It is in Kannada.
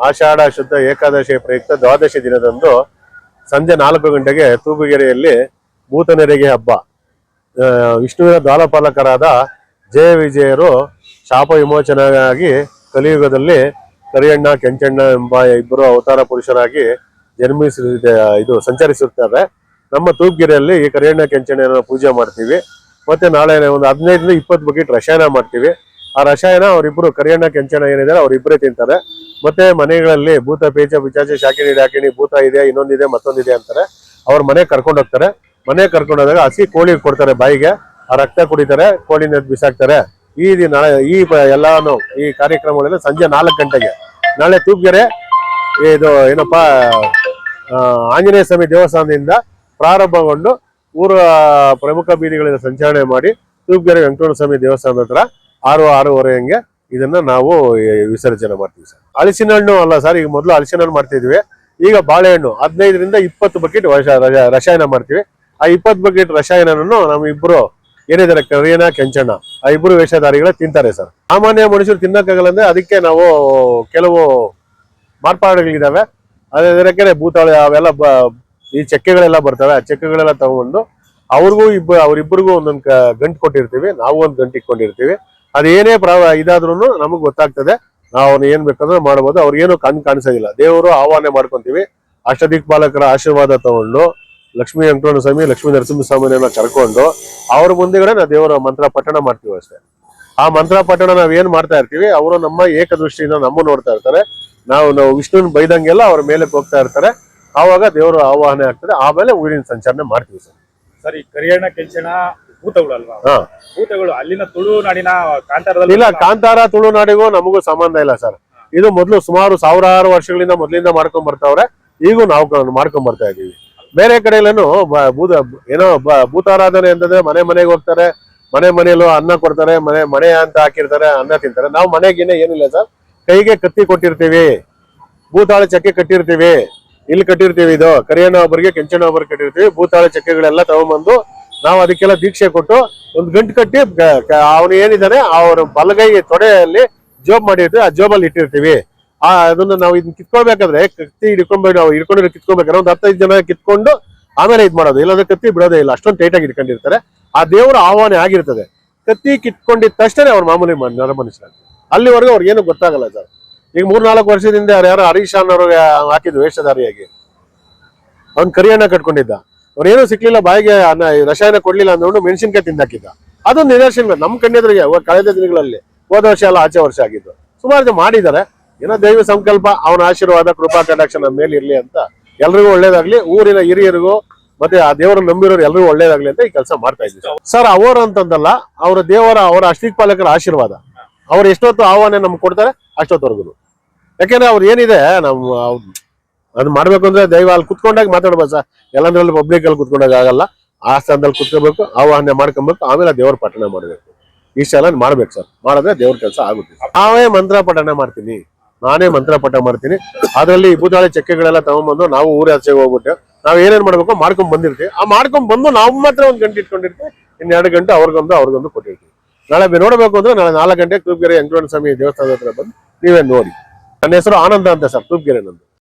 ಆಷಾಢ ಶುದ್ಧ ಏಕಾದಶಿ ಪ್ರಯುಕ್ತ ದ್ವಾದಶಿ ದಿನದಂದು ಸಂಜೆ 4 ಗಂಟೆಗೆ ತೂಬುಗೆರೆಯಲ್ಲಿ ಭೂತನೆರಿಗೆ ಹಬ್ಬ. ವಿಷ್ಣುವಿನ ದ್ವಾರಪಾಲಕರಾದ ಜಯ ವಿಜಯರು ಶಾಪ ವಿಮೋಚನೆಯಾಗಿ ಕಲಿಯುಗದಲ್ಲಿ ಕರಿಯಣ್ಣ ಕೆಂಚಣ್ಣ ಎಂಬ ಇಬ್ಬರು ಅವತಾರ ಪುರುಷರಾಗಿ ಸಂಚರಿಸುತ್ತಾರೆ. ನಮ್ಮ ತೂಬುಗೆರೆಯಲ್ಲಿ ಈ ಕರಿಯಣ್ಣ ಕೆಂಚಣ್ಣನ ಪೂಜೆ ಮಾಡ್ತೀವಿ. ಮತ್ತೆ ನಾಳೆ ಒಂದು 15ರಿಂದ 20 ಬಕೆಟ್ ರಸಾಯನ ಮಾಡ್ತೀವಿ. ಆ ರಸಾಯನ ಅವರಿಬ್ರು ಕರಿಯಣ್ಣ ಕೆಂಚಣ್ಣ ಏನಿದ್ದಾರೆ ಅವರಿಬ್ಬರೇ ತಿಂತಾರೆ. ಮತ್ತೆ ಮನೆಗಳಲ್ಲಿ ಭೂತ ಪೇಚ ಪಿಚಾಚಿ ಶಾಕಿನಿ ಡಾಕಿನಿ ಭೂತ ಇದೆ, ಇನ್ನೊಂದಿದೆ, ಮತ್ತೊಂದಿದೆ ಅಂತಾರೆ. ಅವ್ರ ಮನೆ ಕರ್ಕೊಂಡು ಹೋಗ್ತಾರೆ. ಮನೆ ಕರ್ಕೊಂಡು ಹೋದಾಗ ಹಸಿ ಕೋಳಿ ಕೊಡ್ತಾರೆ ಬಾಯಿಗೆ, ಆ ರಕ್ತ ಕುಡಿತಾರೆ, ಕೋಳಿನ ಬಿಸಾಕ್ತಾರೆ. ಈ ನಾಳೆ ಎಲ್ಲಾನು ಈ ಕಾರ್ಯಕ್ರಮಗಳೆಲ್ಲ ಸಂಜೆ 4 ಗಂಟೆಗೆ ನಾಳೆ ತೂಬುಗೆರೆ ಇದು ಏನಪ್ಪಾ ಆಂಜನೇಯ ಸ್ವಾಮಿ ದೇವಸ್ಥಾನದಿಂದ ಪ್ರಾರಂಭಗೊಂಡು ಊರ ಪ್ರಮುಖ ಬೀದಿಗಳಿಂದ ಸಂಚರಣೆ ಮಾಡಿ ತೂಬುಗೆರೆ ವೆಂಕಟರಮಣ ಸ್ವಾಮಿ ದೇವಸ್ಥಾನದ ಹತ್ರ 6:30 ಹಂಗೆ ಇದನ್ನ ನಾವು ವಿಸರ್ಜನೆ ಮಾಡ್ತೀವಿ ಸರ್. ಹಲಸಿನ ಹಣ್ಣು ಅಲ್ಲ ಸರ್, ಈಗ ಮೊದಲು ಹಲಸಿನ ಹಣ್ಣು ಮಾಡ್ತಿದ್ವಿ. ಈಗ ಬಾಳೆಹಣ್ಣು 15ರಿಂದ 20 ಬಕೆಟ್ ರಸಾಯನ ಮಾಡ್ತೀವಿ. ಆ 20 ಬಕೆಟ್ ರಸಾಯನವನ್ನು ನಮ್ಮ ಇಬ್ರು ಏನಿದ್ದಾರೆ ಕರಿಯಣ್ಣ ಕೆಂಚಣ್ಣ ಆ ಇಬ್ರು ವೇಷಧಾರಿಗಳ ತಿಂತಾರೆ ಸರ್. ಸಾಮಾನ್ಯ ಮನುಷ್ಯರು ತಿನ್ನಕ್ಕಾಗಲ್ಲ ಅಂದ್ರೆ ಅದಕ್ಕೆ ನಾವು ಕೆಲವು ಮಾರ್ಪಾಡುಗಳಿದಾವೆ. ಅದಕ್ಕೆ ಭೂತಾಳೆ ಅವೆಲ್ಲ ಈ ಚಕ್ಕೆಗಳೆಲ್ಲ ಬರ್ತವೆ. ಆ ಚಕ್ಕೆಗಳೆಲ್ಲ ತಗೊಂಡು ಅವ್ರಿಬ್ರಿಗೂ ಒಂದೊಂದು ಗಂಟು ಕೊಟ್ಟಿರ್ತೀವಿ. ನಾವು ಒಂದು ಗಂಟು ಇಟ್ಕೊಂಡಿರ್ತೀವಿ. ಅದೇನೇ ಇದಾದ್ರೂ ನಮಗ್ ಗೊತ್ತಾಗ್ತದೆ. ನಾವು ಏನ್ ಬೇಕಂದ್ರೆ ಮಾಡ್ಬೋದು. ಅವ್ರಿಗೇನು ಕಾಣಿಸೋದಿಲ್ಲ. ದೇವರು ಆಹ್ವಾನ ಮಾಡ್ಕೊಂತೀವಿ. ಅಷ್ಟದಿಕ್ಪಾಲಕರ ಆಶೀರ್ವಾದ ತಗೊಂಡು ಲಕ್ಷ್ಮೀ ವೆಂಕಟರಮಣ ಸ್ವಾಮಿ, ಲಕ್ಷ್ಮೀ ನರಸಿಂಹಸ್ವಾಮಿನ ಕರ್ಕೊಂಡು ಅವ್ರ ಮುಂದೆಗಡೆ ನಾವು ದೇವರ ಮಂತ್ರ ಪಠಣ ಮಾಡ್ತೀವಿ ಅಷ್ಟೇ. ಆ ಮಂತ್ರ ಪಠಣ ನಾವ್ ಏನ್ ಮಾಡ್ತಾ ಇರ್ತೀವಿ, ಅವರು ನಮ್ಮ ಏಕದೃಷ್ಟಿಯಿಂದ ನಮ್ಮ ನೋಡ್ತಾ ಇರ್ತಾರೆ. ನಾವು ವಿಷ್ಣುವಿನ ಬೈದಂಗೆಲ್ಲ ಅವ್ರ ಮೇಲೆ ಹೋಗ್ತಾ ಇರ್ತಾರೆ. ಆವಾಗ ದೇವರು ಆವಾಹನೆ ಆಗ್ತದೆ. ಆಮೇಲೆ ಊರಿನ ಸಂಚರಣೆ ಮಾಡ್ತೀವಿ ಸರ್. ಸರ್, ಈ ಕರಿಯಣ್ಣ ಕೆಂಚಣ್ಣ ಭೂತಗಳು ಅಲ್ವಾ? ಭೂತಗಳು ಅಲ್ಲಿನ ತುಳುನಾಡಿನ ಕಾಂತಾರದಲ್ಲಿ ಇಲ್ಲ. ಕಾಂತಾರ ತುಳುನಾಡಿಗೂ ನಮಗೂ ಸಂಬಂಧ ಇಲ್ಲ ಸರ್. ಇದು ಮೊದಲು ಸುಮಾರು 1000 ವರ್ಷಗಳಿಂದ ಮೊದಲಿಂದ ಮಾಡ್ಕೊಂಡ್ ಬರ್ತಾವ್ರೆ. ಈಗೂ ನಾವು ಮಾಡ್ಕೊಂಡ್ ಬರ್ತಾ ಇದೀವಿ. ಬೇರೆ ಕಡೆಯಲ್ಲೇನು ಭೂತಾರಾಧನೆ ಅಂತಂದ್ರೆ ಮನೆಗೆ ಹೋಗ್ತಾರೆ. ಮನೆಯಲ್ಲೂ ಅನ್ನ ಕೊಡ್ತಾರೆ. ಮನೆ ಅಂತ ಹಾಕಿರ್ತಾರೆ, ಅನ್ನ ತಿಂತಾರೆ. ನಾವು ಮನೆಗೇನೆ ಏನಿಲ್ಲ ಸರ್, ಕೈಗೆ ಕತ್ತಿ ಕೊಟ್ಟಿರ್ತೀವಿ, ಭೂತಾಳ ಚಕ್ಕೆ ಕಟ್ಟಿರ್ತೀವಿ. ಇಲ್ಲಿ ಕಟ್ಟಿರ್ತೀವಿ. ಇದು ಕರಿಯಣ್ಣ ಒಬ್ಬರಿಗೆ ಕೆಂಚಣ್ಣ ಒಬ್ಬರಿಗೆ ಕಟ್ಟಿರ್ತೀವಿ. ಭೂತಾಳ ಚಕ್ಕೆಗಳೆಲ್ಲ ತಗೊಂಡ್ಬಂದು ನಾವು ಅದಕ್ಕೆಲ್ಲ ದೀಕ್ಷೆ ಕೊಟ್ಟು ಒಂದು ಗಂಟು ಕಟ್ಟಿ ಅವನು ಏನಿದ್ದಾನೆ ಅವ್ರ ಬಲಗೈ ತೊಡೆಯಲ್ಲಿ ಜೋಬ್ ಮಾಡಿರ್ತೀವಿ. ಆ ಜೋಬಲ್ಲಿ ಇಟ್ಟಿರ್ತೀವಿ. ಅದನ್ನ ನಾವು ಇದನ್ನ ಕಿತ್ಕೊಳ್ಬೇಕಾದ್ರೆ ಕತ್ತಿ ನಾವು ಹಿಡ್ಕೊಂಡಿರೋ ಕಿತ್ಕೊಳ್ಬೇಕಾದ್ರೆ ಒಂದು 15 ಜನ ಕಿತ್ಕೊಂಡು ಆಮೇಲೆ ಇದ್ ಮಾಡೋದು. ಇಲ್ಲಾಂದ್ರೆ ಕತ್ತಿ ಬಿಡೋದೇ ಇಲ್ಲ. ಅಷ್ಟೊಂದು ಟೈಟ್ ಆಗಿ ಇಟ್ಕೊಂಡಿರ್ತಾರೆ. ಆ ದೇವರ ಆಹ್ವಾನ ಆಗಿರ್ತದೆ. ಕತ್ತಿ ಕಿತ್ಕೊಂಡಿದ ತಕ್ಷಣ ಅವ್ರ ಮಾಮೂಲಿ ಮನುಷ್ಯ. ಅಲ್ಲಿವರೆಗೂ ಅವ್ರಿಗೇನು ಗೊತ್ತಾಗಲ್ಲ ಸರ್. ಈಗ 3-4 ವರ್ಷದಿಂದ ಯಾರು ಹರೀಶ್ ಅವ್ರಿಗೆ ಹಾಕಿದ್ವು ವೇಷಧಾರಿಯಾಗಿ. ಅವ್ನ್ ಕರಿಯಣ್ಣ ಕಟ್ಕೊಂಡಿದ್ದ. ಅವ್ರೇನು ಸಿಕ್ಲಿಲ್ಲ, ಬಾಯಿಗೆ ರಸಾಯನ ಕೊಡ್ಲಿಲ್ಲ ಅಂದ್ಕೊಂಡು ಮೆಣಸಿನ್ಕಾಯಿ ತಿಂದಾಕಿದ್ದ. ಅದೊಂದು ನಿದರ್ಶನ ನಮ್ಮ ಕಣ್ಣೆದುರಿಗೆ ಕಳೆದ ದಿನಗಳಲ್ಲಿ. ಹೋದ ವರ್ಷ ಅಲ್ಲ, ಆಚೆ ವರ್ಷ ಆಗಿದ್ದು. ಸುಮಾರು ಜನ ಮಾಡಿದ್ದಾರೆ. ಏನೋ ದೈವ ಸಂಕಲ್ಪ, ಅವನ ಆಶೀರ್ವಾದ ಕೃಪಾ ಕಟಾಕ್ಷ ನಮ್ಮ ಮೇಲೆ ಇರ್ಲಿ ಅಂತ ಎಲ್ರಿಗೂ ಒಳ್ಳೇದಾಗ್ಲಿ. ಊರಿನ ಹಿರಿಯರಿಗೂ ಮತ್ತೆ ಆ ದೇವರ ನಂಬಿರೋರು ಎಲ್ರಿಗೂ ಒಳ್ಳೇದಾಗ್ಲಿ ಅಂತ ಈ ಕೆಲಸ ಮಾಡ್ತಾ ಇದ್ದೀವಿ ಸರ್. ಅವರು ಅಂತಂದಲ್ಲ, ಅವರ ಅಷ್ಟದಿಕ್ಪಾಲಕರ ಆಶೀರ್ವಾದ. ಅವ್ರು ಎಷ್ಟೊತ್ತು ಆಹ್ವಾನ ನಮ್ಗೆ ಕೊಡ್ತಾರೆ ಅಷ್ಟೊತ್ತವರೆಗೂ. ಯಾಕೆಂದ್ರೆ ಅವ್ರು ಏನಿದೆ ಅದು ಮಾಡ್ಬೇಕು ಅಂದ್ರೆ ದೈವ ಅಲ್ಲಿ ಕುತ್ಕೊಂಡಾಗ ಮಾತಾಡ್ಬೋದು ಸರ್. ಎಲ್ಲಂದ್ರಲ್ಲಿ ಪಬ್ಲಿಕ್ ಅಲ್ಲಿ ಕುತ್ಕೊಂಡಾಗ ಆಗಲ್ಲ. ಆ ಸ್ಥಾನದಲ್ಲಿ ಕುತ್ಕೋಬೇಕು, ಆವಾಹನೆ ಮಾಡ್ಕೊಬೇಕು, ಆಮೇಲೆ ದೇವ್ರ ಪಠಣ ಮಾಡ್ಬೇಕು. ಇಷ್ಟೆಲ್ಲ ಮಾಡ್ಬೇಕು ಸರ್. ಮಾಡಿದ್ರೆ ದೇವ್ರ ಕೆಲಸ ಆಗುತ್ತೆ. ನಾವೇ ಮಂತ್ರ ಪಠಣ ಮಾಡ್ತೀನಿ, ನಾನೇ ಮಂತ್ರ ಪಠ ಮಾಡ್ತೀನಿ. ಅದ್ರಲ್ಲಿ ಭೂತಾಳೆ ಚಕ್ಕೆಗಳೆಲ್ಲ ತಗೊಂಡ್ಬಂದು ನಾವು ಊರ ಆಚೆಗೆ ಹೋಗ್ಬಿಟ್ಟು ನಾವ್ ಏನೇನ್ ಮಾಡ್ಬೇಕು ಮಾಡ್ಕೊಂಡ್ ಬಂದಿರ್ತೀವಿ. ಆ ಮಾಡ್ಕೊಂಡ್ ಬಂದು ನಾವು ಮಾತ್ರ ಒಂದು ಗಂಟೆ ಇಟ್ಕೊಂಡಿರ್ತೀವಿ. 2 ಗಂಟೆ ಅವ್ರಿಗೊಂದು ಕೊಟ್ಟಿರ್ತೀವಿ. ನಾಳೆ ನೋಡ್ಬೇಕು ಅಂದ್ರೆ ನಾಳೆ 4 ಗಂಟೆಗೆ ತೂಬುಗೆರೆ ವೆಂಕಟರಮಣ ಸ್ವಾಮಿ ದೇವಸ್ಥಾನದ ಹತ್ರ ಬಂದು ನೀವೇ ನೋಡಿ. ನನ್ನ ಹೆಸರು ಆನಂದ ಅಂತ ಸರ್, ತೂಬುಗೆರೆ ನಂದು.